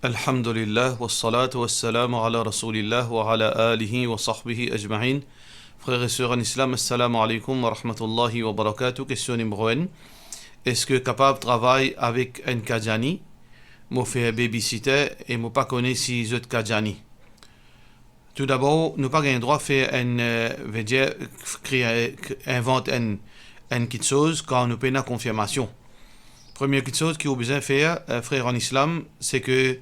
Alhamdulillah, wassalatu wassalamu ala rasulillah wa ala alihi wa sahbihi ajma'in. Frères et sœurs en islam, assalamu alaikum wa rahmatullahi wa barakatuh. Question numéro 1. Est-ce que capable de travailler avec un Kajani? Moi fait un babysitter et moi pas connais si autres Kajani. Tout d'abord, nous pas un droit de faire veut dire, invente une petite chose quand nous payons la confirmation. Première petite chose qu'il a besoin de faire, frère en islam, c'est que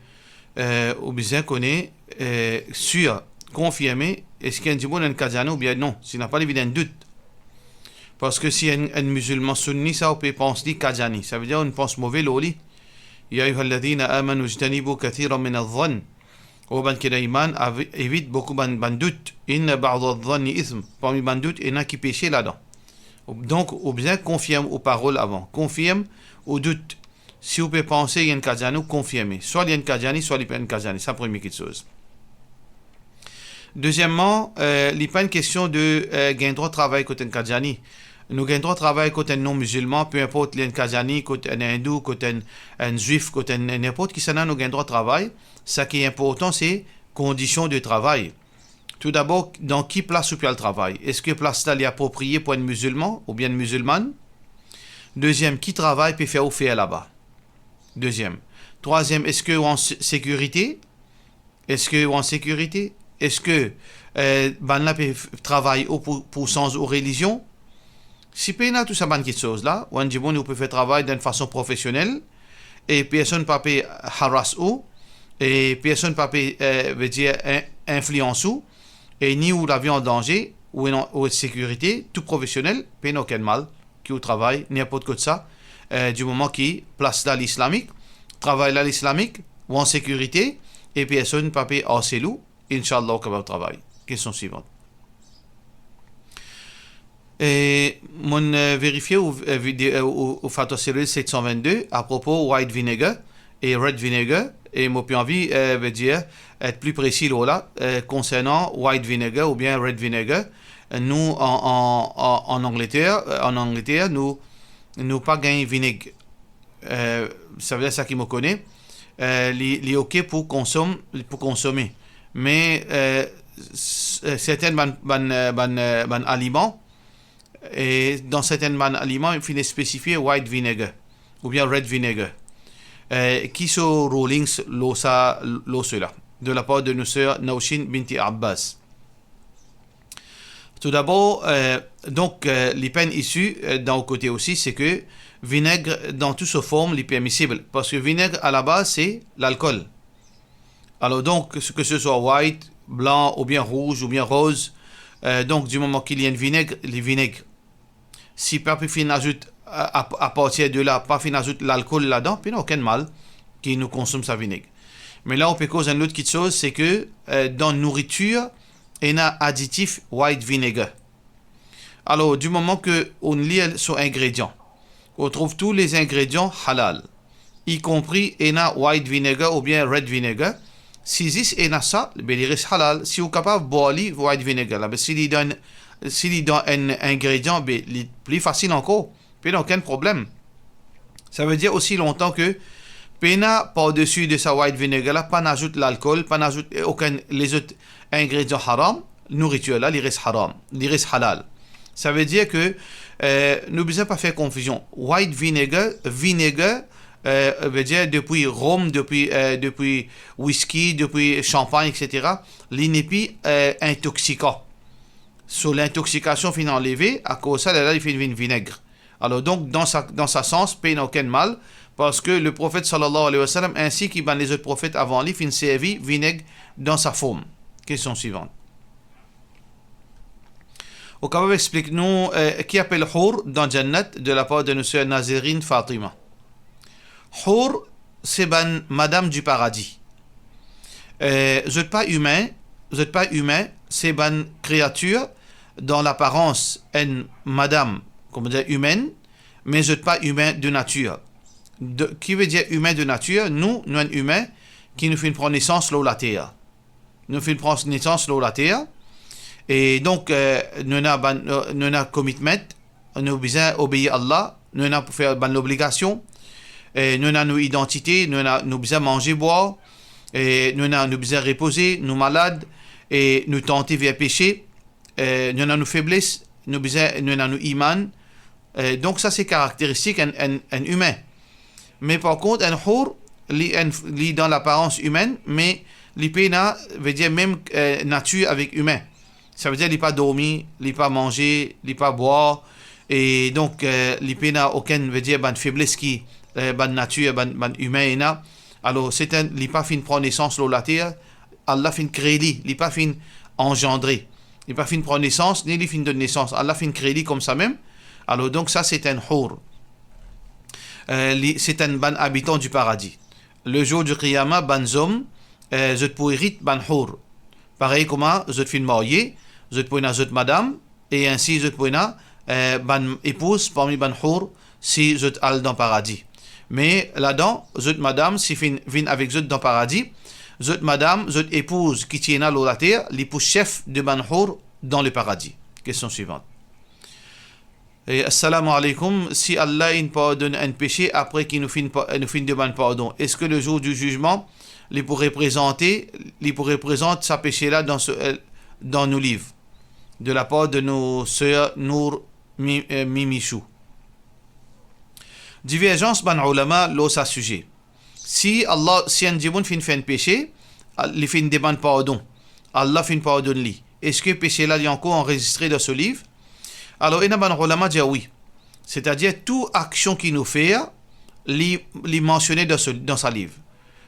au besoin connaît sûr, confirmer est-ce qu'il y a un djibon un Kajani ou bien non, s'il n'a pas évident doute. Parce que si un musulman sunni, ça on peut penser Kajani, ça veut dire on pense mauvais l'oli. Ya ayyuhalladhina amanu ijtanibu kathiran min adh-dhann. Au ban qui iman évite beaucoup ban doute. Inna ba'd adh-dhanni ithm. Parmi ban doute, il y en a qui péché là-dedans. Donc, au besoin confirme aux paroles avant. Confirme au doute. Si vous pouvez penser, il y a un Kajani, confirmez. Soit il y a un Kajani, soit il n'y a pas un Kajani. C'est la première chose. Deuxièmement, il n'y a pas une question de gain droit de travail côté un Kajani. Nous gagnons droit de travail côté un non-musulman, peu importe il y a un Kajani, côté un hindou, côté un juif, côté n'importe qui, ça n'a nous gagnons droit de travail. Ce qui est important, c'est conditions de travail. Tout d'abord, dans qui place ou bien le travail? Est-ce que place là est appropriée pour un musulman ou bien une musulmane? Deuxième, qui travaille peut faire ou faire là-bas? Deuxième. Troisième, est-ce que en sécurité? Est-ce que en sécurité? Est-ce que ban là peut travailler pour sens ou religion? Si peut tout ça ban quelque chose là, ou un djibon ou peut faire travail d'une façon professionnelle et personne pas peut harass ou et personne pas peut veut dire influence ou et ni où la vie en danger ou en sécurité, tout professionnel peut aucun mal qui au travail n'importe quoi de ça du moment qui place là l'islamique, travaille là l'islamique ou en sécurité et personne pas peut harceler inchallah au capable travail. Question suivante. Et mon vérifié au Fatwa Series 722 à propos white vinegar et red vinegar et mon envie veut dire être plus précis là concernant white vinegar ou bien red vinegar. Nous en Angleterre nous pas gagné vinaigre. Ça veut dire ça qui me connaît. Les ok pour consommer, mais certains aliments et dans certains aliments il faut spécifier white vinegar ou bien red vinegar qui sont rulings l'eau cela de la part de nos sœurs Naushin binti Abbas. Tout d'abord donc les peines issues d'un côté aussi c'est que vinaigre dans toute sa forme est permissible parce que vinaigre à la base c'est l'alcool. Alors donc que ce soit white, blanc ou bien rouge ou bien rose donc du moment qu'il y a un vinaigre, les vinaigres si pas fin ajoute à partir de là pas fin ajoute l'alcool là-dedans puis aucun mal qui nous consomme sa vinaigre. Mais là on peut causer une autre petite chose c'est que dans nourriture il y a additif white vinegar. Alors du moment que on lit sur ingrédients on trouve tous les ingrédients halal y compris il y a white vinegar ou bien red vinegar. Si il y a ça il reste halal si vous êtes capable de boire white vinegar là s'il donne un ingrédient plus facile encore puis aucun problème. Ça veut dire aussi longtemps que pena par-dessus de sa white vinegar là pas n'ajoute l'alcool pas n'ajoute aucun les autres ingrédients haram nourriture là il reste haram il reste halal. Ça veut dire que nous besoin pas faire confusion white vinegar veut dire depuis rhum depuis whisky depuis champagne etc. l'inépi intoxicant. Sur l'intoxication fin enlevée à cause de ça là il fait une vinaigre. Alors donc dans sa sens pas aucun mal parce que le prophète sallallahu alayhi wa sallam ainsi que les autres prophètes avant lui fin servi vinaigre dans sa forme. Question suivante. Au cas où explique-nous qui appelle Hour dans Jannat de la part de nos sœurs Nazirine Fatima. Hour c'est madame du paradis. Vous n'êtes pas humain, c'est une créature dans l'apparence une madame comme dire humaine mais vous n'êtes pas humain de nature. Qui veut dire humain de nature? Nous un humain qui nous fait prendre naissance sur la terre. Nous fait prendre naissance sur la terre et donc nous avons commitment, nous besoin obéir à Allah, nous avons faire l'obligation, nous avons nos identités, nous besoin manger boire et nous avons besoin de reposer, nous malades, et nous tenter vers péché, nous avons nos faiblesses, nous avons nos iman. Donc ça c'est caractéristique un humain. Mais par contre, un hour, li dans l'apparence humaine, mais l'ipena veut dire même nature avec humain. Ça veut dire qu'il n'a pas dormi, il n'a pas mangé, il n'a pas boire. Et donc, l'ipena aucun veut dire une faiblesse qui ban nature, ban humain. Alors, c'est un, il n'a pas fin prendre naissance sur la terre. Allah fin créer, il n'a pas fin engendrer. Il n'a pas fin prendre naissance, ni il fin de naissance. Allah fin créer comme ça même. Alors, donc, ça, c'est un hour. C'est un ban habitant du paradis. Le jour du Qiyamah, ban zom, je peux hériter ban hour. Pareil comment je fin marié, je peux na madame, et ainsi je peux na ban épouse parmi ban hour si je al dans paradis. Mais là-dedans, je madame, si vin avec je dans paradis, je madame, je épouse qui tient à la terre, l'épouse chef de ban hour dans le paradis. Question suivante. Assalamu alaikum. Si Allah il pardonne un péché après qu'il nous demande pardon, est-ce que le jour du jugement, il pourrait présenter sa péché-là dans nos livres, de la part de nos sœurs Nour Mimichou? Divergence ban ulama l'os à sujet. Si un djimoun fait un péché, il fait une demande pardon. Allah fait pardonne lui. Est-ce que le péché-là est encore enregistré dans ce livre? Alors, il y a ban ulama dit oui. C'est-à-dire, toute action qu'il nous fait, il mentionné dans sa livre.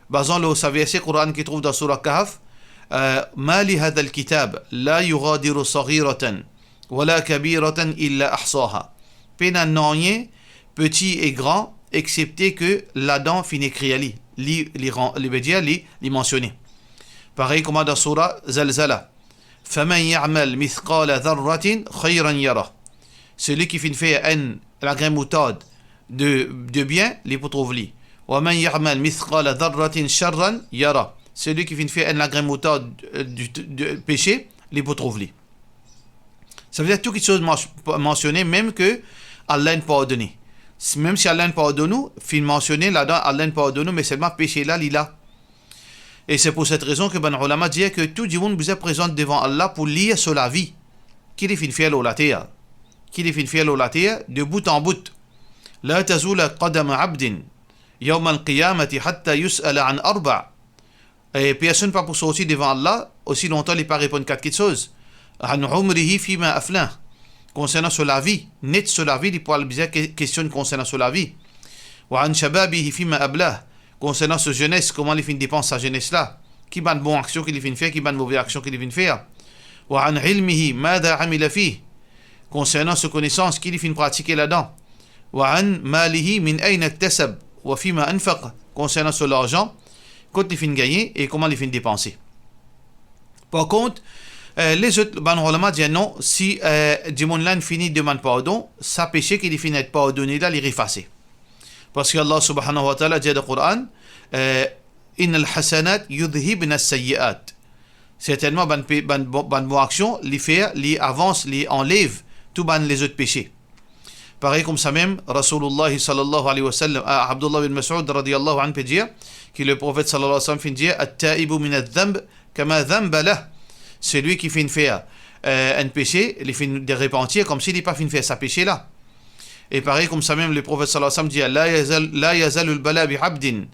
Basant le verset Coran qui trouve dans Surah Kahf, ما لهذا الكتاب لا يغادر صغيرة ولا كبيرة إلا أحصاها. Pena non petit et grand, excepté que là-dedans fin écrit li mentionné. Pareil comme dans Surah Zalzala. فمن يعمل مثقال ذرة خيرا يره. Celui qui fin fait la graine moutarde de bien, il peut trouver. ومن يعمل مثقال ذرة شرا يره. Celui qui fait la graine moutarde du péché, il peut trouver. Ça veut dire toutes les choses mentionnées, même que Allah n'a pardonné. Même si Allah n'a pardonné, fin mentionné là-dedans, Allah n'a pardonné, mais seulement péché là, il a. Et c'est pour cette raison que Ben Ulama dit que tout le monde vous est présent devant Allah pour lire sur la vie. Qui est fin fiel au la terre? Qui est fin fiel au la terre? De bout en bout. لا تزول قدم عبد يوم القيامة حتى يسأل عن أربع. Et personne pas pour sortir devant Allah aussi longtemps il ne pas répondre quatre choses. عن عمره فيما أفناه. Concernant sur la vie, net sur la vie, il parle bien question concernant sur la vie. وعن شبابه فيما أبلاه. Concernant sa jeunesse, comment il dépense sa jeunesse là? Qui ban bonne action qu'il vient faire, qui ban mauvaise action qu'il vient faire? وعن علمه ماذا عمل فيه. Concernant sa connaissance, qu'il vient pratiquer là-dedans. وعن ماله من أين اكتسب وفيما أنفق. Concernant son argent, quand il vient gagner et comment il vient dépenser. Par contre, les autres ban ulama disent non, si Dimon finit demande pardon, sa péché qu'il finit être pardonné là, il est effacé. Parce que Allah subhanahu wa ta'ala dit dans le Coran, إن الحسنات يذهبن السيئات. Certainement, bonne action, les fait, les avance, les enlève, tout les autres péchés. Pareil comme ça même, Rasulullah sallallahu alayhi wa sallam, Abdullah bin Mas'ud radiyallahu anhu peut dire, que le prophète sallallahu alayhi wa sallam fait dire, At-ta'ibu min ad-dhanb kama dhanba lah. Celui qui fait faire un péché, il fait de repentir comme s'il n'est pas fait faire sa péché là. Et pareil comme ça même, le prophète sallallahu alayhi wa sallam dit, La yazalul bala bi abdin.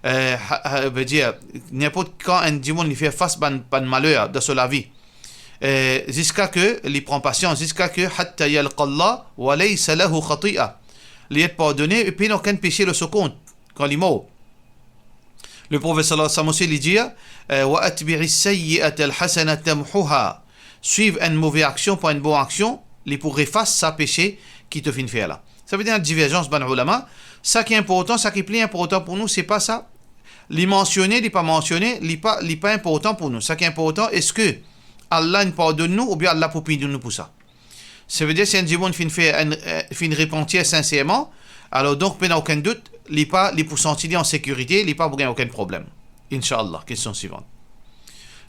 Veut dire, n'importe quand un démon il fait face à un malheur dans sa vie. Jusqu'à que il prend patience, jusqu'à que hatta yalqallah wa laysa lahu khati'a. Il est pardonné et puis il n'a aucun péché de ce compte quand il est mort. Le prophète sallallahu alayhi wa sallam aussi lui dit wa atbi'i sayyi'ata al-hasanata tamhuha. Suivre une mauvaise action pour une bonne action, il pourrait effacer sa péché qui te fait faire là. Ça veut dire une divergence ban ulama. Ça qui est important, ça qui est plus important pour nous, c'est pas ça. Les mentionner, les pas mentionner, les pas important pour nous. Ça qui est important, est-ce que Allah nous pardonne nous ou bien Allah pour punir nous pour ça? Ça veut dire si un démon fin repentir sincèrement, alors donc il n'y a aucun doute, il pas pour sentir en sécurité, il pas pour gagner aucun problème. Inch'Allah. Question suivante.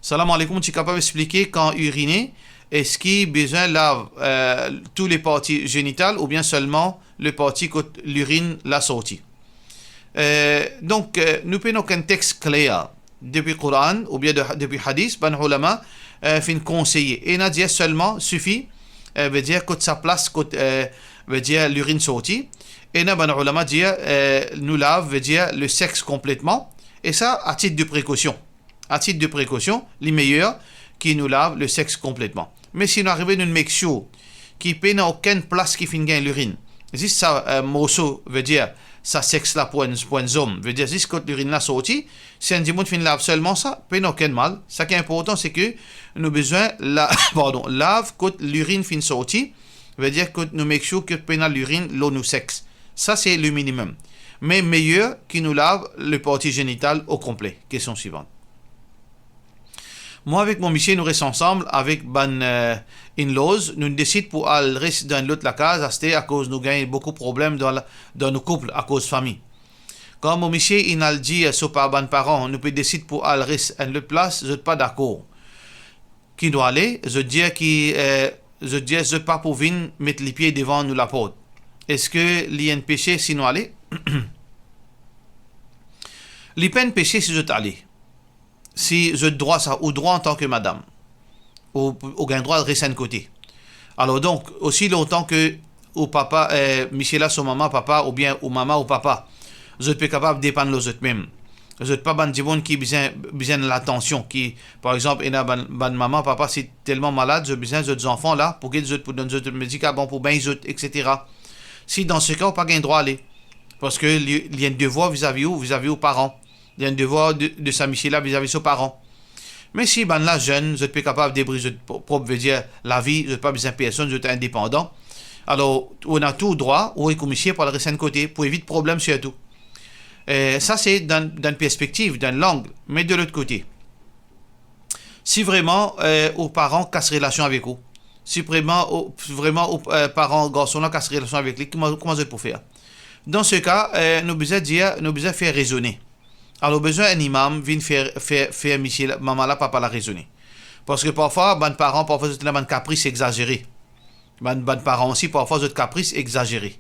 Salam alaikum, tu es capable d'expliquer quand uriner, est-ce qu'il besoin lave tous les parties génitales ou bien seulement le partie que l'urine l'a sorti? Donc, nous prenons aucun texte clair depuis Coran ou bien depuis Hadith, ban ulama fin conseiller. Et n'a dit seulement suffit, veut dire que sa place, veut dire l'urine sortie. Et n'a ban ulama dit nous lave, veut dire le sexe complètement. Et ça à titre de précaution. À titre de précaution, les meilleurs qui nous lave le sexe complètement. Mais si nous arrivons à une mixture qui n'a aucune place qui finit l'urine, si ça morceau veut dire ça sexe là pour un homme, veut dire si l'urine là sorti, si un dimanche fin lave seulement ça, pas aucun mal. Ce qui est important c'est que nous besoin lave quand l'urine fin sorti, veut dire que nous make sure que pendant l'urine l'eau nous sexe. Ça c'est le minimum. Mais meilleur qui nous lave le partie génitale au complet. Question suivante. Moi, avec mon monsieur, nous restons ensemble avec in-laws. Nous décidons pour aller rester dans l'autre la case, à cause nous gagnons beaucoup de problèmes dans nos couples, à cause de famille. Quand mon monsieur, il a dit sur par ban parents, nous peut décider pour aller rester dans l'autre place, je ne suis pas d'accord. Qui doit aller? Je dis que je pas pour venir mettre les pieds devant nous la porte. Est-ce que il y a un péché si nous aller? Il y a un péché si je t'allais. Si je droit ça, ou droit en tant que madame, ou gain droit de rester de côté. Alors donc, aussi longtemps que au papa, Michela, son maman, papa, ou bien ou maman ou papa, je suis capable de dépendre les autres même. Je ne pas ban monde qui besoin de l'attention, qui, par exemple, ban maman, papa, c'est tellement malade, j'ai besoin des autres enfants là, pour qu'ils pour donner des médicaments, pour bien les autres, etc. Si dans ce cas, on n'a pas gain droit à aller. Parce que il y a un devoir vis-à-vis aux parents. Il y a un devoir de sa Michela vis-à-vis de ses parents. Mais si ben là jeune, je suis capable de débrouiller propre, veut dire la vie, je n'ai pas besoin de personne, je suis indépendant. Alors, on a tout droit, ou est commissaire pour le rester de côté, pour éviter problème surtout. Ça, c'est dans une perspective, dans l'angle. Mais de l'autre côté, si vraiment aux parents cassent relation avec vous, si vraiment aux parents garçons cassent relation avec lui, comment je peux faire? Dans ce cas, nous besoin faire raisonner. Alors, besoin d'un imam vient faire Michel, maman là, papa la raisonner. Parce que parfois, les parents, parfois, ils ont un caprice exagéré. Les parents aussi, parfois, ils ont un caprice exagéré.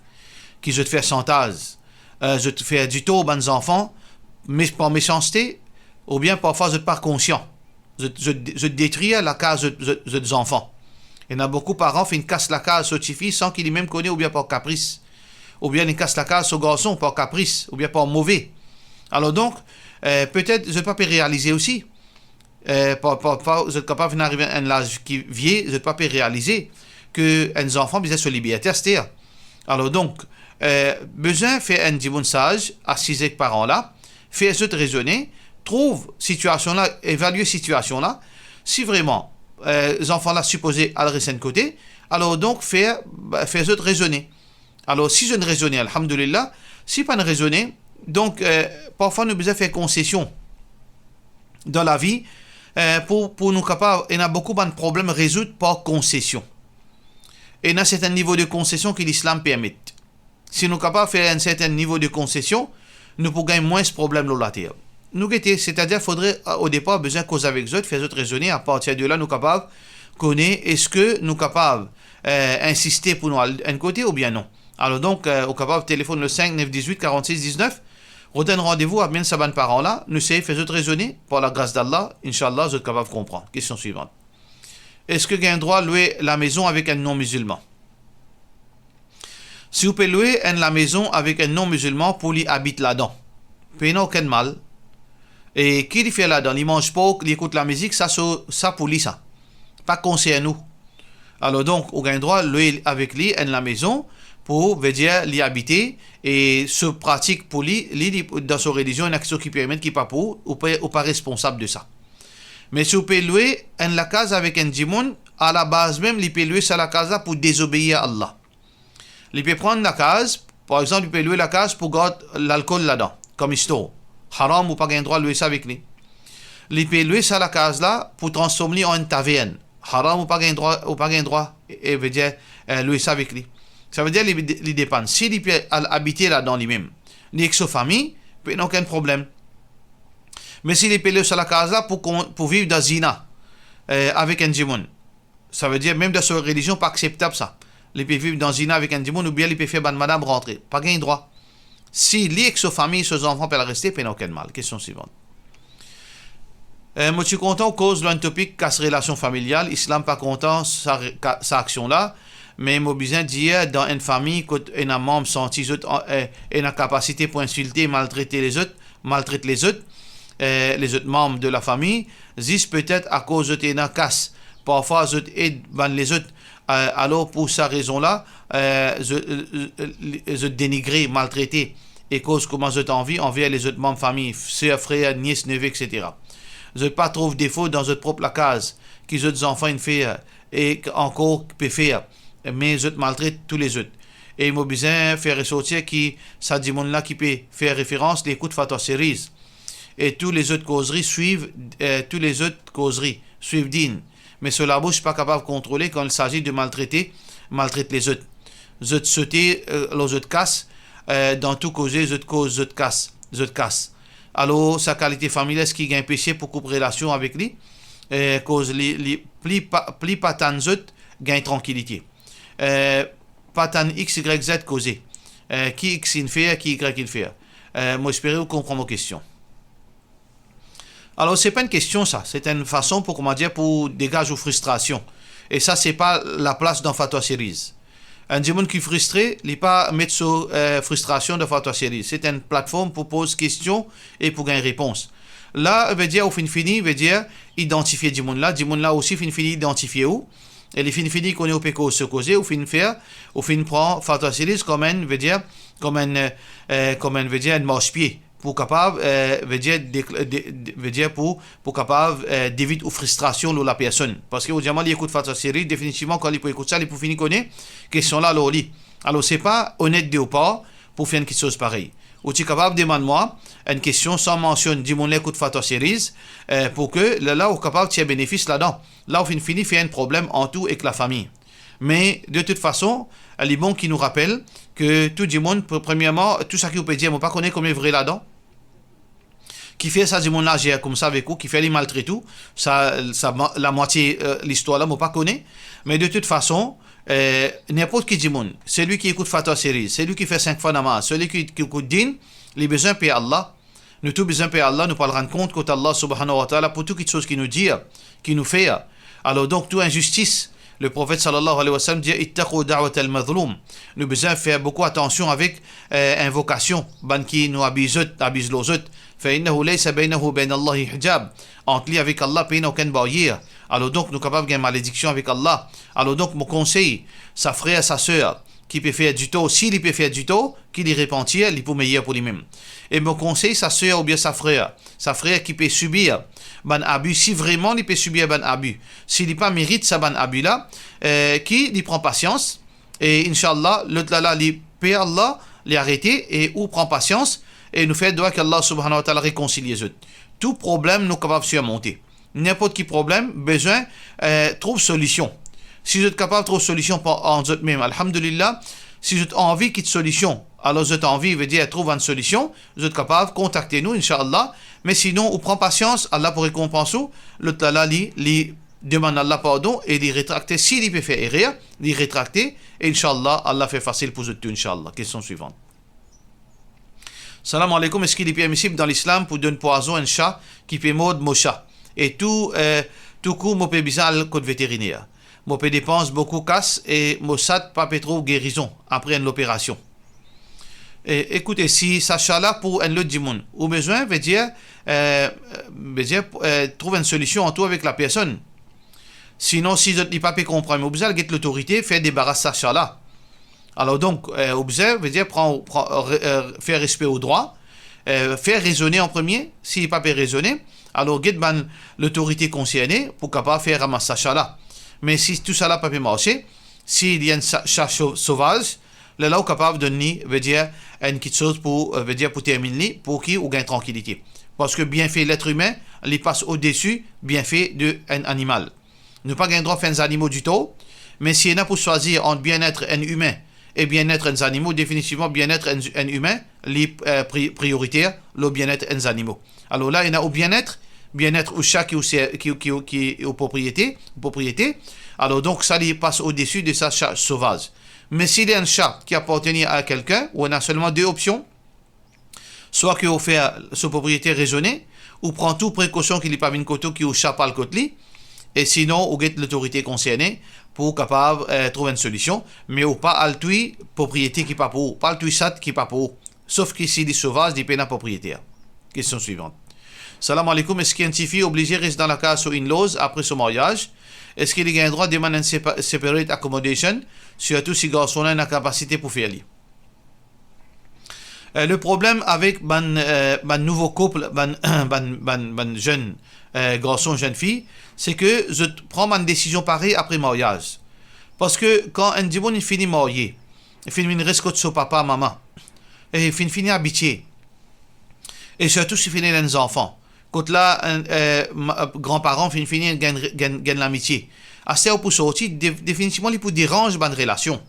Qui je te fais chantage. Je te fais du tort aux enfants, mais par méchanceté, ou bien parfois, je ne suis pas conscient. Je détruis la case des enfants. Il y a beaucoup de parents qui cassent la case sur fille sans qu'ils même connaissent, ou bien par caprice. Ou bien ils cassent la case sur garçon par caprice, ou bien par mauvais. Alors donc, peut-être, je ne peux pas réaliser aussi. Je suis capable d'arriver à un âge qui vieillit, je ne peux pas réaliser que les enfants besoin se liberté. Alors donc, besoin de faire un bon sage, assis avec parents là, faire ce raisonner, trouve situation là, évaluer situation là. Si vraiment, les enfants là supposés à le rester de côté, alors donc faire ce raisonner. Alors si je ne raisonne, alhamdoulilah, si pas de raisonner, donc, parfois, nous devons faire concession dans la vie pour nous capables. Il y a beaucoup de problèmes résolus par concession. Et il y a un certain niveau de concession que l'islam permet. Si nous sommes capables de faire un certain niveau de concession, nous pouvons gagner moins de problèmes dans la terre. C'est-à-dire qu'il faudrait au départ besoin de causer avec eux, faire eux raisonner. À partir de là, nous sommes capables de connaître est-ce que nous sommes capables d'insister pour nous aller d'un côté ou bien non. Alors donc, au capable, téléphone le 5 918 46 19. Redonne rendez-vous à bien saban parents là. Nous savons faire raisonner par la grâce d'Allah. Inch'Allah, vous êtes capable de comprendre. Question suivante. Est-ce que vous avez un droit de louer la maison avec un non-musulman? Si vous pouvez louer la maison avec un non-musulman pour lui habiter là-dedans, il n'y a aucun mal. Et qui lui fait là-dedans? Il mange pas, il écoute la musique, ça pour lui, ça. Pas concerne nous. Alors donc, vous avez un droit de louer avec lui la maison pour veut dire l'y habiter et se pratique pour lui dans sa religion une action qui permet qui pas pour ou pas responsable de ça. Mais si vous pouvez louer la case avec un djimoun, à la base même, il peut louer ça la case pour désobéir à Allah. Il peut prendre la case, par exemple, il peut louer la case pour garder l'alcool là-dedans, comme histoire. Haram ou pas gain droit de louer ça avec lui. Il peut louer ça la case là pour transformer en une taverne. Haram ou pas gain droit et veut dire louer ça avec lui. Ça veut dire qu'il dépend. S'il peut habiter là-dedans lui-même, ni avec sa famille, il n'y a aucun problème. Mais s'il peut louer ça la case là pour vivre dans zina avec un djimoun, ça veut dire même dans sa religion, pas acceptable ça. Il peut vivre dans zina avec un djimoun ou bien il peut faire madame rentrer. Pas gain droit. Si lui avec sa famille, ses enfants peuvent rester, il n'y a aucun mal. Question suivante. Moi, je suis content cause d'un topic casse relation familiale. Islam pas content sa action là. Mais moi, besoin dire dans une famille, quand un membre senti une capacité pour insulter, maltraiter les autres membres de la famille, c'est peut-être à cause de une casse. Parfois, ils aident les autres. Alors, pour cette raison-là, ils dénigrer, maltraiter, et cause comment ils ont envers les autres membres de famille, sœurs, frères, nièces, neveux, etc. Ils pas trouvé défaut dans leur propre case, qu'ils autres enfants ils font et encore peuvent faire, mais ils maltraitent tous les autres. Et il m'a besoin de faire ressortir qui, ça dit là qui peut faire référence les coups de Fatwa Series. Et tous les autres causeries suivent, din. Mais sur la bouche, pas capable de contrôler quand il s'agit de maltraite les autres. Les autres sauter, les autres cassent, dans tout causer, les autres cassent. Alors, sa qualité familiale, ce qui gagne péché pour couper relation avec lui, cause les plus patan autres gagne tranquillité. Patan X, Y, Z causé. Qui X il fait, qui Y il fait. Moi, j'espère que vous comprenez vos questions. Alors, c'est pas une question, ça. C'est une façon pour, pour dégager aux frustrations. Et ça, c'est pas la place dans Fatwa Series. Un monde qui est frustré, il n'est pas mettre sur frustration de Fatwa Series. C'est une plateforme pour poser questions et pour gagner réponse. Là, veut dire, au fin fini, veut dire identifier du monde là aussi, fin fini, identifier où. Et les fin fini qu'on est au PECO se causer, au fin prend Fatwa Series comme une marche-pied. Pour capable pour capable d'éviter aux frustrations de la personne parce que au diamant il écoute Fatwa Series définitivement quand il peut écouter ça il peut finir connaître question là alors c'est pas honnête de part pour faire une chose pareille ou tu es capable de demander moi une question sans mention dis mon écoute Fatwa Series pour que là on capable de bénéfice là-dedans là on finit faire un problème en tout avec la famille mais de toute façon il est bon qui nous rappelle que tout le monde premièrement tout ça qui vous peut dire moi pas connaît comme est vrai là-dedans qui fait ça du monde là j'ai comme ça avec vous qui fait les maltraiter tout ça la moitié l'histoire là moi pas connaît mais de toute façon n'importe qui du monde celui qui écoute Fatwa Series celui qui fait 5 fois namaz celui qui écoute din les besoins paient Allah nous tous besoin paient Allah nous pas le rendre compte que Allah subhanahu wa ta'ala pour toutes les choses qui nous dit qui nous fait alors donc toute injustice le prophète sallallahu alayhi wa sallam dit ittaqu da'wat al-mazlum nous besoin faire beaucoup attention avec invocation ban qui nous abuse les autres فإنه ليس بينه وبين الله حجاب entre lui avec Allah pas aucune barrière alors donc nous capables de malédiction avec Allah alors donc mon conseil sa frère sa sœur qui peut faire du tort s'il peut faire du tort qu'il y repentir il peut meilleur pour lui-même et mon conseil sa sœur ou bien sa frère qui peut subir ban abus si vraiment il peut subir ban abus s'il pas mérite ça ban abus là qui il prend patience et inchallah l'autre là il paie Allah les arrêter et ou prend patience et nous fait doit qu'Allah subhanahu wa ta'ala réconcilie les autres. Tout problème nous capable de surmonter. N'importe qui problème, besoin, trouve solution. Si vous êtes capable de trouver solution en vous même, alhamdulillah, si vous avez envie qu'il y ait solution, alors vous avez envie, veut dire trouver une solution, vous êtes capable, contactez-nous, Inch'Allah. Mais sinon, on prend patience, Allah pour récompenser, l'autre là, il demande Allah pardon et il rétracter. S'il peut faire erreur, il rétracter, et Inch'Allah, Allah fait facile pour vous tout, Inch'Allah. Question suivante. Salam alaikum, est-ce qu'il est permissible dans l'islam pour donner poison à un chat qui peut mordre mon chat? Et tout coup, mon peut bizarre le code vétérinaire. Mon peut dépense beaucoup casse et mon chat pas trop guérison après l'opération. Écoutez, si ça chat là pour un autre du monde, ou besoin, veut dire trouver une solution en tout avec la personne. Sinon, si vous n'avez pas pu comprendre, vous besoin de l'autorité, faire débarrasser ça chat là. Alors donc, observe, veut dire faire respect au droit, faire raisonner en premier, s'il n'est pas fait raisonner, alors get l'autorité concernée pour capable faire ramasser ça là. Mais si tout ça là pas peut marcher, s'il y a un chat sauvage, là on est capable de donner, veut dire une petite chose pour terminer, pour qui ou gagne tranquillité. Parce que bien fait l'être humain, il passe au-dessus, bien fait d'un animal. Nous pas gagner droit à faire des animaux du tout, mais s'il y en a pour choisir entre bien-être un humain et bien-être des animaux, définitivement bien-être un humain, les prioritaires, le bien-être des animaux. Alors là, il y en a au bien-être au chat qui est aux propriétés. Alors donc, ça lui passe au-dessus de sa chat sauvage. Mais s'il y a un chat qui appartient à quelqu'un, où on a seulement deux options, soit que vous fait sa propriété raisonnée, ou prend toute précaution qu'il n'y ait pas une coteau qui ou chape le côté, et sinon, vous êtes l'autorité concernée pour capable trouver une solution, mais ou pas altui propriété qui pas pour, pas altui chat qui pas pour, sauf qu'ici les sauvages des peines propriétaires. Question suivante. Salam alaikum, est-ce qu'un petit fille obligé reste dans la case sur une lose après son mariage? Est-ce qu'il a un droit de demander une separate accommodation, surtout si garçon a une capacité pour faire le problème avec ban nouveau couple, ban jeune garçon, jeune fille, c'est que je prends une décision pareille après mariage. Parce que quand un dibon il finit marié, il finit une rescousse de son papa, maman, et il finit habitué, et surtout s'il finit les enfants. Quand là, grands-parents finissent gagnent l'amitié. À ce pour sortir, définitivement, il peut déranger une relation.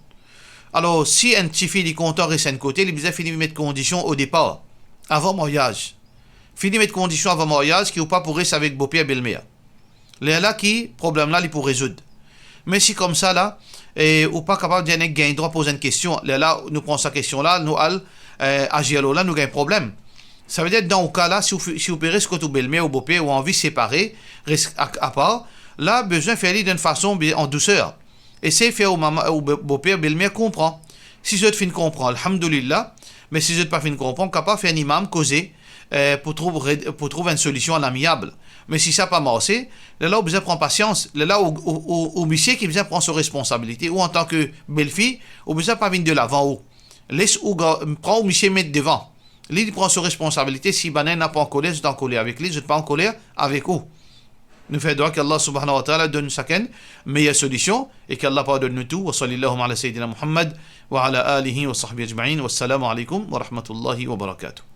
Alors, si un petit fille est content reste un côté, il besoin de mettre conditions au départ, avant mariage. Fini mettre conditions avant mariage qui ou pas pour rester avec beau-père et belle-mère. Là qui problème là il pour résoudre. Mais si comme ça là ou pas capable de gagner droit poser une question, là nous prenons sa question là, nous agir là nous gagne problème. Ça veut dire dans le cas là si vous pérez ce que tu belle-mère ou beau-père ou envie séparer reste à part, là besoin faire d'une façon en douceur. Essayez de faire au maman ou beau-père belle-mère comprend. Si je te fin comprend, alhamdoulilah, mais si je te pas fin comprend, capable faire un imam causer pour trouver une solution à l'amiable. Mais si ça n'a pas marché, là, on besoin prendre patience. Là, au monsieur qui besoin prendre ses responsabilités. Ou en tant que belle-fille, on besoin pas venir de l'avant. Laisse ou prend au monsieur mettre devant. Lui, il prend ses responsabilités. Si Banen n'a pas en colère, je suis en colère avec lui. Je ne suis pas en colère avec vous. Nous faisons droit qu'Allah subhanahu wa ta'ala donne chacun meilleure solution et qu'Allah pardonne nous tout. Wa sallallahu ala sayyidina Muhammad wa ala alihi wa sahbihi ajma'in. Wassalamu alaikum wa rahmatullahi wa barakatuh.